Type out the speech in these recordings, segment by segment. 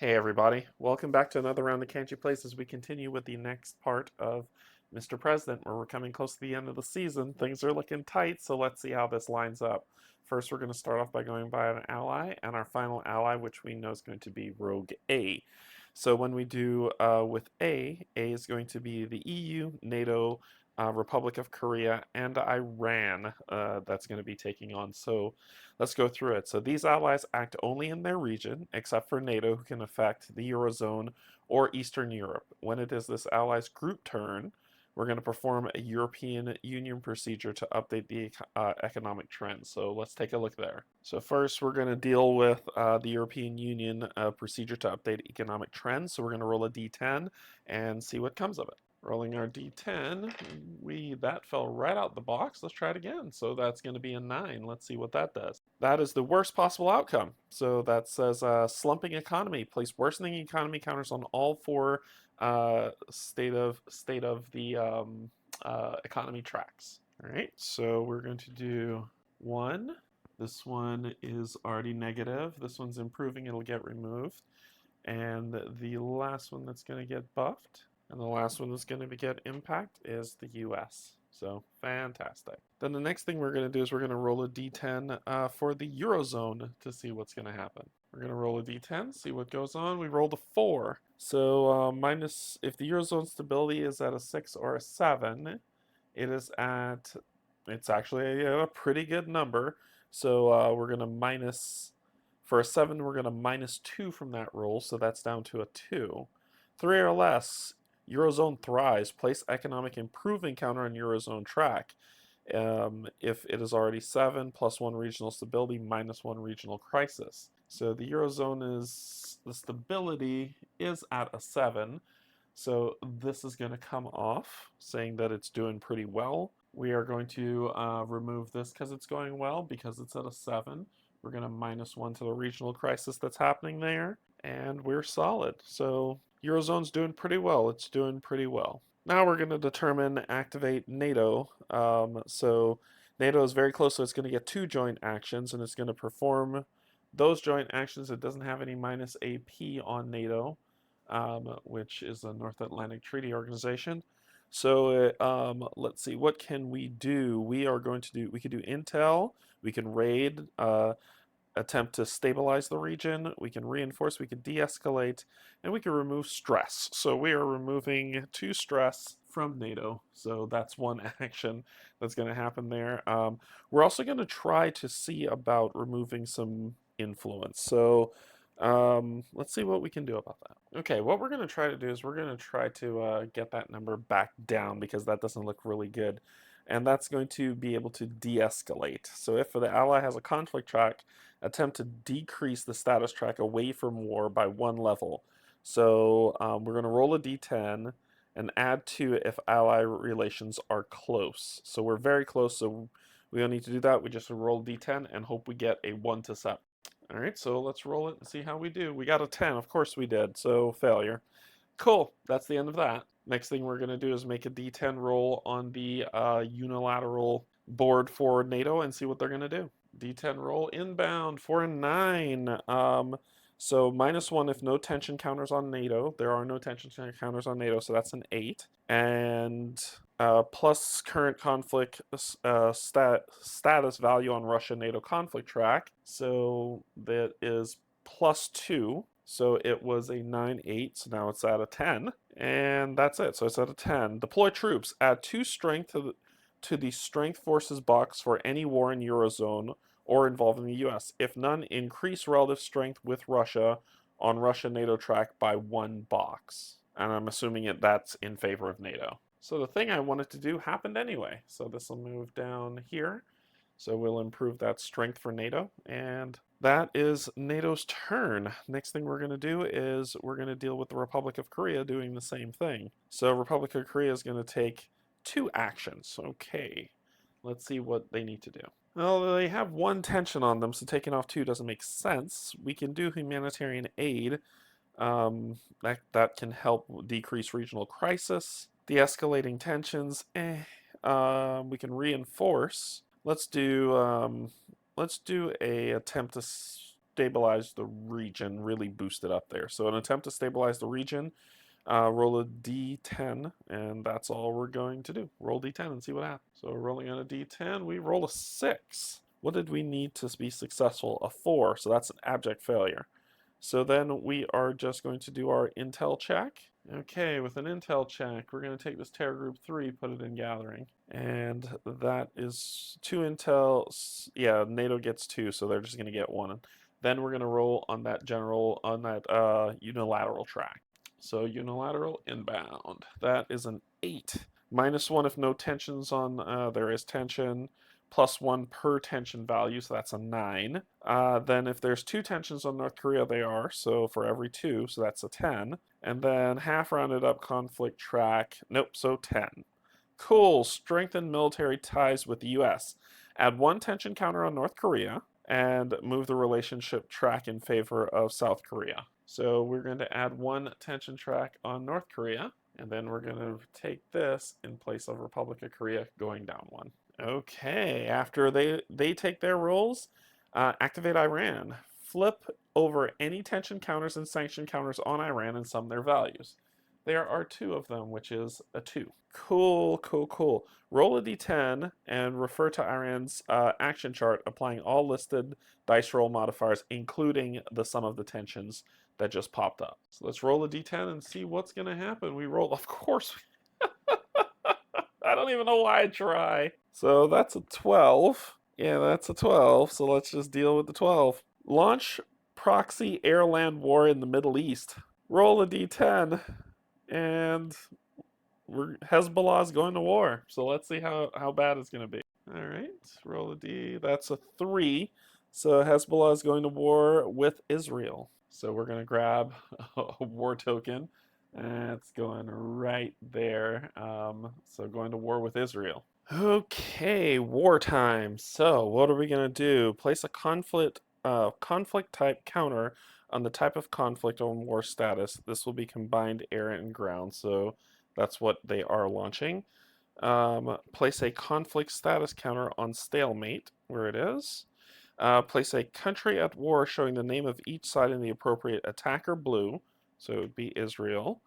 Hey everybody, welcome back to another round of Canje Plays as we continue with the next part of Mr. President, where we're coming close to the end of the season. Things are looking tight, so let's see how this lines up. First, we're going to start off by going by an ally, and our final ally, which we know is going to be Rogue A. So when we do with A is going to be the EU, NATO, Republic of Korea, and Iran that's going to be taking on. So let's go through it. So these allies act only in their region, except for NATO, who can affect the Eurozone or Eastern Europe. When it is this ally's group turn, we're going to perform a European Union procedure to update the economic trends. So let's take a look there. So first, we're going to deal with the European Union procedure to update economic trends. So we're going to roll a d10 and see what comes of it. Rolling our d10, that fell right out the box. Let's try it again. So that's going to be a 9. Let's see what that does. That is the worst possible outcome. So that says slumping economy. Place worsening economy counters on all four state of the economy tracks. All right. So we're going to do 1. This one is already negative. This one's improving. It'll get removed. And the last one that's going to get buffed and the last one that's going to get impact is the US. So fantastic. Then the next thing we're going to do is we're going to roll a d10 for the Eurozone to see what's going to happen. We're going to roll a d10, see what goes on. We rolled a 4. So minus, if the Eurozone stability is at a 6 or a 7, it's actually a pretty good number. So we're going to minus, for a 7, we're going to minus 2 from that roll. So that's down to a 2. 3 or less, Eurozone thrives. Place economic improving counter on Eurozone track. If it is already 7, plus 1 regional stability, minus 1 regional crisis. So the Eurozone the stability is at a 7. So this is going to come off, saying that it's doing pretty well. We are going to remove this because it's going well, because it's at a 7. We're going to minus 1 to the regional crisis that's happening there, and we're solid. So Eurozone's doing pretty well. It's doing pretty well. Now we're going to determine activate NATO. So NATO is very close, so it's going to get 2 joint actions, and it's going to perform those joint actions. It doesn't have any minus AP on NATO, which is the North Atlantic Treaty Organization. So let's see, what can we do? We could do intel, we can raid, attempt to stabilize the region, we can reinforce, we can de-escalate, and we can remove stress. So we are removing 2 stress from NATO. So that's one action that's going to happen there. We're also going to try to see about removing some influence. So let's see what we can do about that. Okay, what we're going to try to do is we're going to try to get that number back down, because that doesn't look really good. And that's going to be able to de-escalate. So if the ally has a conflict track, attempt to decrease the status track away from war by 1 level. So we're going to roll a d10 and add 2 if ally relations are close. So we're very close, so we don't need to do that. We just roll d10 and hope we get a 1 to 7. All right, so let's roll it and see how we do. We got a 10, of course we did, so failure. Cool, that's the end of that. Next thing we're going to do is make a d10 roll on the unilateral board for NATO and see what they're going to do. D10 roll inbound for a 9. So minus 1 if no tension counters on NATO. There are no tension counters on NATO, so that's an 8. And plus current conflict status value on Russia-NATO conflict track. So that is plus 2. So it was a 9-8, so now it's at a 10. And that's it, so it's at a 10. Deploy troops. Add 2 strength to the strength forces box for any war in Eurozone or involving the US. If none, increase relative strength with Russia on Russia-NATO track by 1 box. And I'm assuming that's in favor of NATO. So the thing I wanted to do happened anyway. So this will move down here. So we'll improve that strength for NATO, and that is NATO's turn. Next thing we're going to do is we're going to deal with the Republic of Korea doing the same thing. So Republic of Korea is going to take 2 actions. Okay, let's see what they need to do. Well, they have 1 tension on them, so taking off 2 doesn't make sense. We can do humanitarian aid. That can help decrease regional crisis. De-escalating tensions, we can reinforce. Let's do a attempt stabilize the region, really boost it up there. So an attempt to stabilize the region, roll a d10, and that's all we're going to do. Roll d10 and see what happens. So rolling on a d10, we roll a 6. What did we need to be successful? A 4, so that's an abject failure. So then we are just going to do our intel check. Okay, with an intel check, we're going to take this Terror Group 3, put it in Gathering. And that is 2 intel. Yeah, NATO gets 2, so they're just going to get 1. Then we're going to roll on that unilateral track. So unilateral inbound. That is an 8. -1 if no tensions on, there is tension. +1 per tension value, so that's a 9. Then if there's 2 tensions on North Korea, they are, so for every 2, so that's a 10. And then half rounded up conflict track, nope, so 10. Cool, strengthen military ties with the US. Add 1 tension counter on North Korea, and move the relationship track in favor of South Korea. So we're going to add 1 tension track on North Korea, and then we're going to take this in place of Republic of Korea going down 1. Okay, after they take their roles, activate Iran. Flip over any tension counters and sanction counters on Iran and sum their values. There are 2 of them, which is a 2. Cool, cool, cool. Roll a d10 and refer to Iran's action chart, applying all listed dice roll modifiers, including the sum of the tensions that just popped up. So let's roll a d10 and see what's going to happen. We roll, of course. I don't even know why I try. So that's a 12. Yeah, that's a 12. So let's just deal with the 12. Launch proxy air-land war in the Middle East. Roll a d10. And Hezbollah's going to war. So let's see how bad it's going to be. All right, roll a d. That's a 3. So Hezbollah is going to war with Israel. So we're going to grab a war token. It's going right there. So going to war with Israel. Okay, wartime. So what are we going to do? Place a conflict type counter on the type of conflict on war status. This will be combined air and ground. So that's what they are launching. Place a conflict status counter on stalemate, where it is. Place a country at war showing the name of each side in the appropriate attacker blue. So it would be Israel.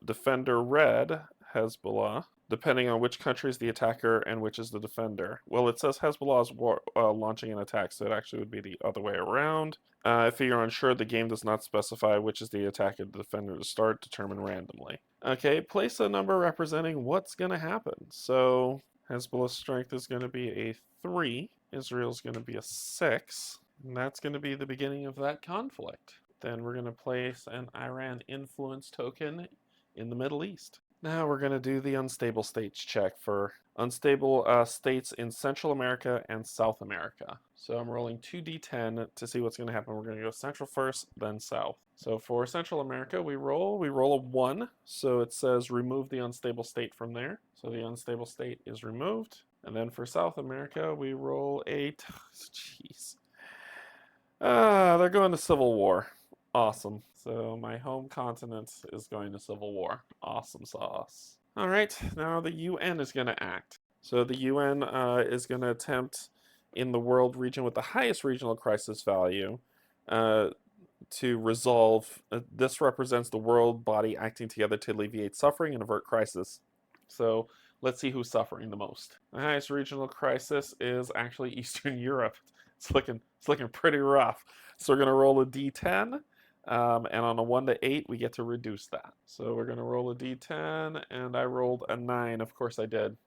Defender red, Hezbollah, depending on which country is the attacker and which is the defender. Well, it says Hezbollah is launching an attack, so it actually would be the other way around. If you're unsure, the game does not specify which is the attacker and the defender to start, determined randomly. Okay, place a number representing what's going to happen. So Hezbollah's strength is going to be a 3. Israel's going to be a 6. And that's going to be the beginning of that conflict. Then we're going to place an Iran influence token in the Middle East. Now we're going to do the unstable states check for unstable states in Central America and South America. So I'm rolling 2d10 to see what's going to happen. We're going to go Central first, then South. So for Central America, we roll a 1. So it says remove the unstable state from there. So the unstable state is removed. And then for South America, we roll a... Jeez. They're going to civil war. Awesome. So my home continent is going to civil war. Awesome sauce. All right, now the UN is going to act. So the UN is going to attempt in the world region with the highest regional crisis value to resolve. This represents the world body acting together to alleviate suffering and avert crisis. So let's see who's suffering the most. The highest regional crisis is actually Eastern Europe. It's looking pretty rough. So we're going to roll a d10. And on a 1 to 8, we get to reduce that. So we're going to roll a d10, and I rolled a 9. Of course I did.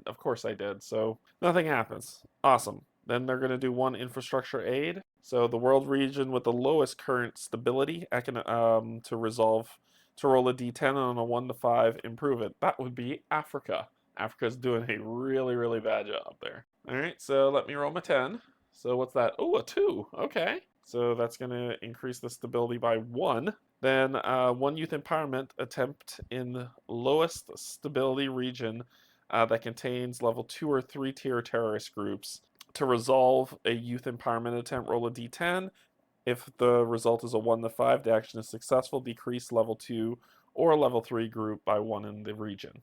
Of course I did. So nothing happens. Awesome. Then they're going to do 1 infrastructure aid. So the world region with the lowest current stability, to roll a d10 and on a 1 to 5, improve it. That would be Africa. Africa's doing a really, really bad job there. All right, so let me roll my 10. So what's that? Oh, a 2. Okay. So that's going to increase the stability by 1. Then 1 youth empowerment attempt in lowest stability region that contains level 2 or 3 tier terrorist groups. To resolve a youth empowerment attempt, roll a d10. If the result is a 1 to 5, the action is successful. Decrease level 2 or level 3 group by 1 in the region.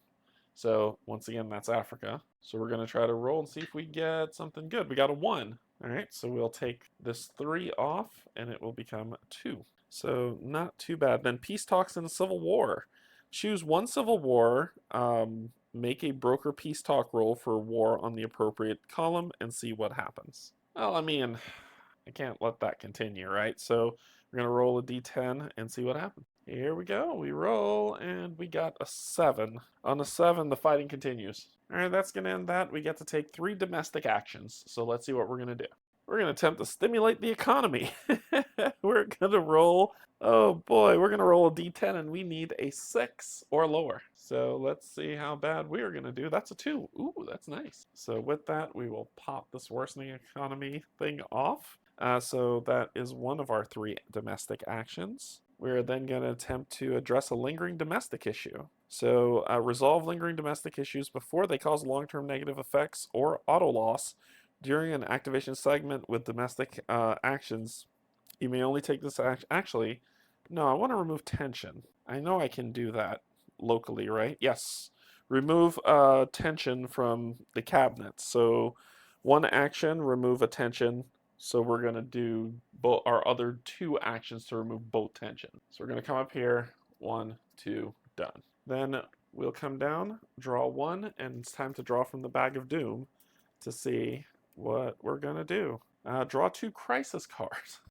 So once again, that's Africa. So we're going to try to roll and see if we get something good. We got a 1. All right, so we'll take this 3 off, and it will become 2. So not too bad. Then peace talks in a civil war. Choose one civil war, make a broker peace talk roll for war on the appropriate column, and see what happens. Well, I mean, I can't let that continue, right? So we're going to roll a d10 and see what happens. Here we go. We roll, and we got a 7. On a 7, the fighting continues. All right, that's going to end that. We get to take 3 domestic actions. So let's see what we're going to do. We're going to attempt to stimulate the economy. We're going to roll, oh boy, we're going to roll a d10, and we need a 6 or lower. So let's see how bad we are going to do. That's a 2. Ooh, that's nice. So with that, we will pop this worsening economy thing off. So that is one of our 3 domestic actions. We're then going to attempt to address a lingering domestic issue. So resolve lingering domestic issues before they cause long-term negative effects or auto loss during an activation segment with domestic actions. You may only take this action. Actually, no, I want to remove tension. I know I can do that locally, right? Yes. Remove tension from the cabinet. So one action, remove a tension. So we're going to do our other 2 actions to remove both tension. So we're going to come up here, 1, 2, done. Then we'll come down, draw 1, and it's time to draw from the bag of doom to see what we're going to do. Draw 2 crisis cards.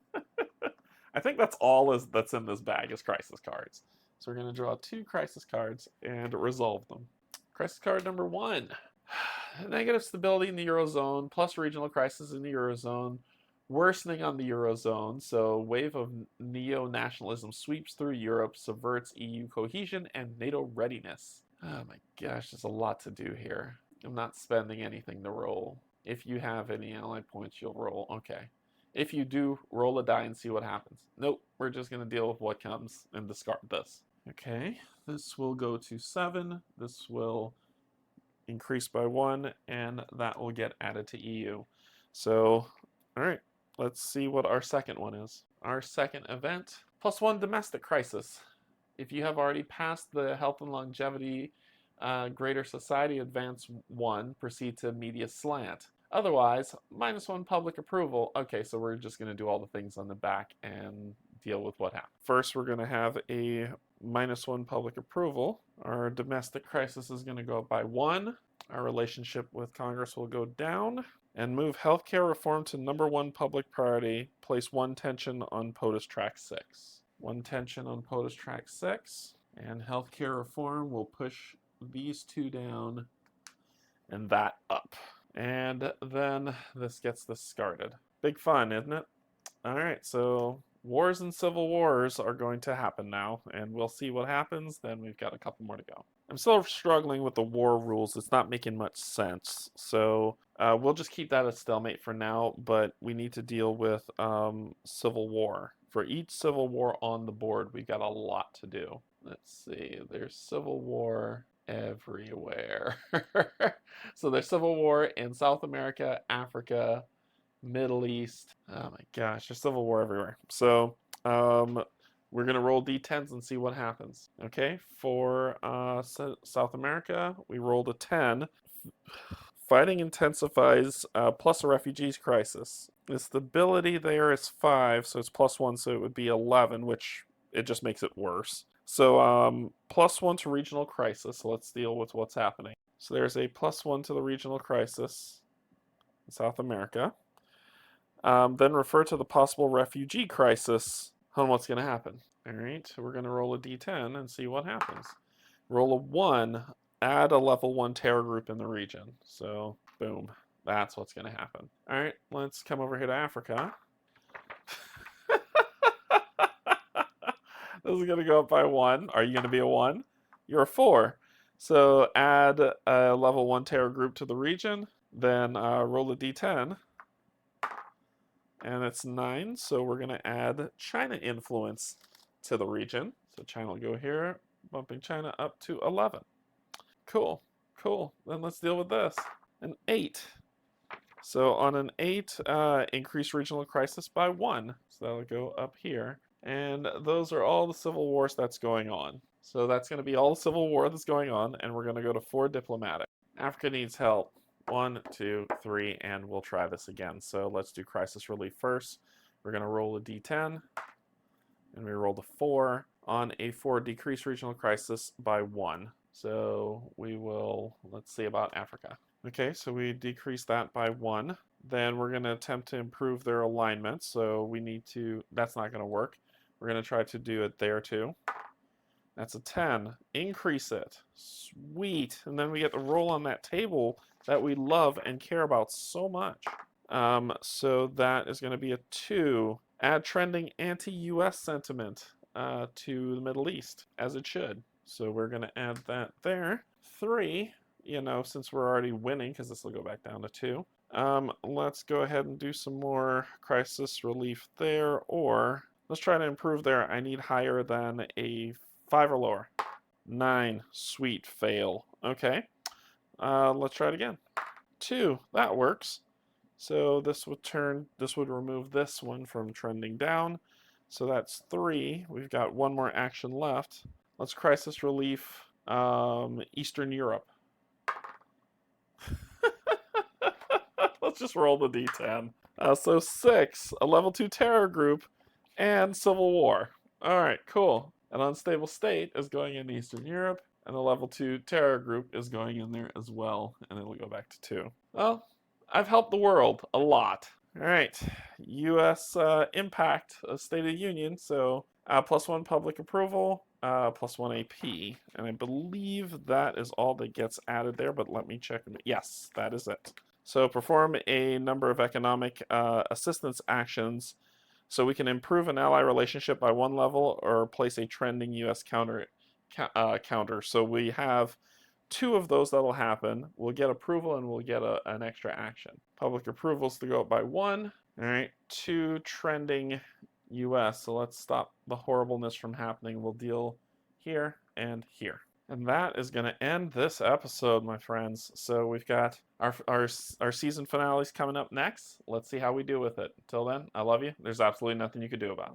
I think that's all that's in this bag is crisis cards. So we're going to draw 2 crisis cards and resolve them. Crisis card number 1. Negative stability in the Eurozone, plus regional crisis in the Eurozone, worsening on the Eurozone, so wave of neo-nationalism sweeps through Europe, subverts EU cohesion and NATO readiness. Oh my gosh, there's a lot to do here. I'm not spending anything to roll. If you have any ally points, you'll roll. Okay. If you do, roll a die and see what happens. Nope, we're just going to deal with what comes and discard this. Okay, this will go to 7. This will increase by 1, and that will get added to EU. So, all right, let's see what our second one is. Our second event, +1 domestic crisis. If you have already passed the health and longevity Greater Society Advance 1, proceed to media slant. Otherwise, -1 public approval. Okay, so we're just going to do all the things on the back and deal with what happens. First, we're going to have a -1 public approval. Our domestic crisis is going to go up by 1. Our relationship with Congress will go down. And move healthcare reform to #1 public priority. Place 1 tension on POTUS track 6. 1 tension on POTUS track 6. And healthcare reform will push these 2 down and that up. And then this gets discarded. Big fun, isn't it? All right, so wars and civil wars are going to happen now, and we'll see what happens. Then we've got a couple more to go. I'm still struggling with the war rules. It's not making much sense. So we'll just keep that a stalemate for now, but we need to deal with civil war. For each civil war on the board, we've got a lot to do. Let's see, there's civil war everywhere. So there's civil war in South America, Africa, Middle East. Oh my gosh, there's civil war everywhere. So we're going to roll d10s and see what happens. Okay, for South America, we rolled a 10. Fighting intensifies plus a refugees crisis. The stability there is 5, so it's +1, so it would be 11, which it just makes it worse. So +1 to regional crisis. So let's deal with what's happening. So there's a +1 to the regional crisis in South America. Then refer to the possible refugee crisis on what's going to happen. All right, so we're going to roll a d10 and see what happens. Roll a 1, add a level 1 terror group in the region. So boom, that's what's going to happen. All right, let's come over here to Africa. This is going to go up by 1. Are you going to be a 1? You're a 4. So add a level 1 terror group to the region, then roll a d10. And it's 9, so we're going to add China influence to the region. So China will go here, bumping China up to 11. Cool, cool. Then let's deal with this. An 8. So on an 8, increase regional crisis by 1. So that'll go up here. And those are all the civil wars that's going on. So that's going to be all the civil war that's going on, and we're going to go to 4 diplomatic. Africa needs help. 1, 2, 3, and we'll try this again. So let's do crisis relief first. We're going to roll a d10, and we rolled a 4. On a 4, decrease regional crisis by 1. So we will, let's see about Africa. Okay, so we decrease that by 1. Then we're going to attempt to improve their alignment. So we need to, that's not going to work. We're going to try to do it there too. That's a 10. Increase it. Sweet. And then we get to roll on that table that we love and care about so much. So that is going to be a 2. Add trending anti-US sentiment to the Middle East, as it should. So we're going to add that there. 3, since we're already winning, because this will go back down to 2. Let's go ahead and do some more crisis relief there, or let's try to improve there. I need higher than a 5 or lower. 9, sweet, fail. Okay, let's try it again. 2, that works. So this would remove this one from trending down. So that's 3. We've got one more action left. Let's crisis relief Eastern Europe. Let's just roll the d10. So 6, a level 2 terror group, and civil war. All right, cool. An unstable state is going into Eastern Europe, and a level 2 terror group is going in there as well, and it'll go back to 2. Well, I've helped the world a lot. All right, U.S. Impact, State of the Union, so +1 public approval, +1 AP, and I believe that is all that gets added there, but let me check. Yes, that is it. So perform a number of economic assistance actions so we can improve an ally relationship by 1 level or place a trending U.S. counter. So we have 2 of those that'll happen. We'll get approval and we'll get an extra action. Public approvals to go up by 1. All right, 2 trending U.S. So let's stop the horribleness from happening. We'll deal here and here. And that is going to end this episode, my friends. So we've got our season finales coming up next. Let's see how we do with it. Until then, I love you. There's absolutely nothing you can do about it.